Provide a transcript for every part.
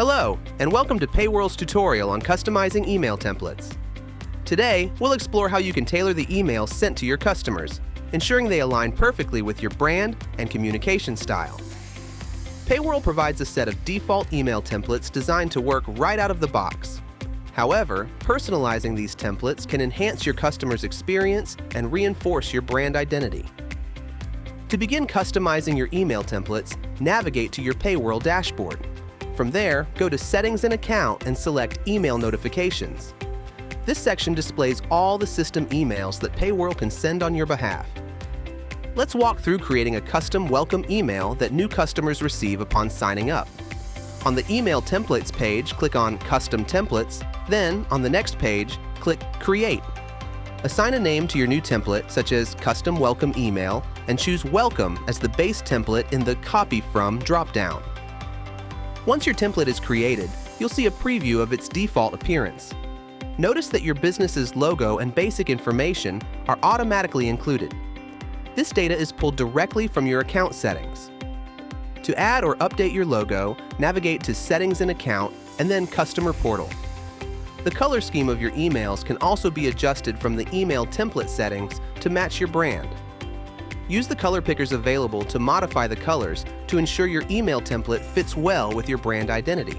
Hello, and welcome to PayWhirl's tutorial on customizing email templates. Today, we'll explore how you can tailor the emails sent to your customers, ensuring they align perfectly with your brand and communication style. PayWhirl provides a set of default email templates designed to work right out of the box. However, personalizing these templates can enhance your customer's experience and reinforce your brand identity. To begin customizing your email templates, navigate to your PayWhirl dashboard. From there, go to Settings and Account and select Email Notifications. This section displays all the system emails that PayWhirl can send on your behalf. Let's walk through creating a custom welcome email that new customers receive upon signing up. On the Email Templates page, click on Custom Templates, then on the next page, click Create. Assign a name to your new template, such as Custom Welcome Email, and choose Welcome as the base template in the Copy From dropdown. Once your template is created, you'll see a preview of its default appearance. Notice that your business's logo and basic information are automatically included. This data is pulled directly from your account settings. To add or update your logo, navigate to Settings and Account and then Customer Portal. The color scheme of your emails can also be adjusted from the email template settings to match your brand. Use the color pickers available to modify the colors to ensure your email template fits well with your brand identity.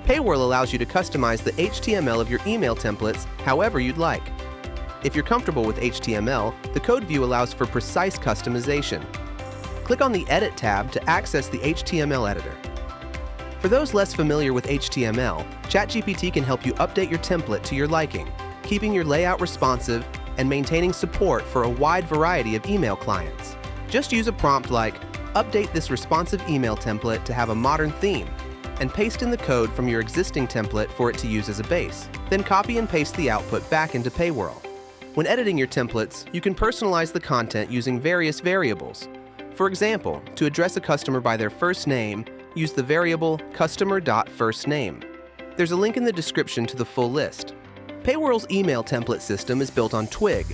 PayWhirl allows you to customize the HTML of your email templates however you'd like. If you're comfortable with HTML, the code view allows for precise customization. Click on the Edit tab to access the HTML editor. For those less familiar with HTML, ChatGPT can help you update your template to your liking, keeping your layout responsive and maintaining support for a wide variety of email clients. Just use a prompt like, "Update this responsive email template to have a modern theme," and paste in the code from your existing template for it to use as a base. Then copy and paste the output back into PayWhirl. When editing your templates, you can personalize the content using various variables. For example, to address a customer by their first name, use the variable customer.firstname. There's a link in the description to the full list. PayWhirl's email template system is built on Twig,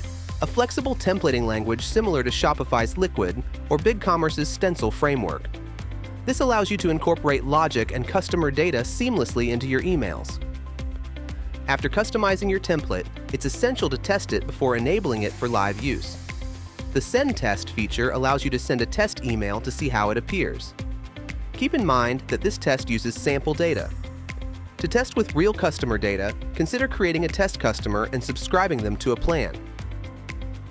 a flexible templating language similar to Shopify's Liquid or BigCommerce's Stencil framework. This allows you to incorporate logic and customer data seamlessly into your emails. After customizing your template, it's essential to test it before enabling it for live use. The Send Test feature allows you to send a test email to see how it appears. Keep in mind that this test uses sample data. To test with real customer data, consider creating a test customer and subscribing them to a plan.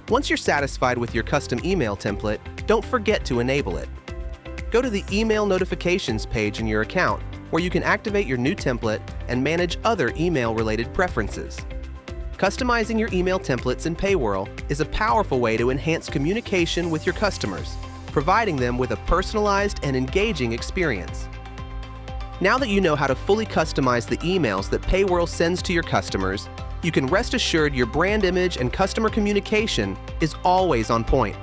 Once you're satisfied with your custom email template, don't forget to enable it. Go to the Email Notifications page in your account, where you can activate your new template and manage other email-related preferences. Customizing your email templates in PayWhirl is a powerful way to enhance communication with your customers, providing them with a personalized and engaging experience. Now that you know how to fully customize the emails that PayWhirl sends to your customers, you can rest assured your brand image and customer communication is always on point.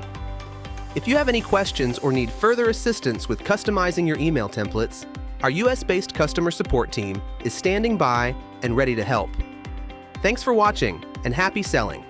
If you have any questions or need further assistance with customizing your email templates, our US-based customer support team is standing by and ready to help. Thanks for watching, and happy selling!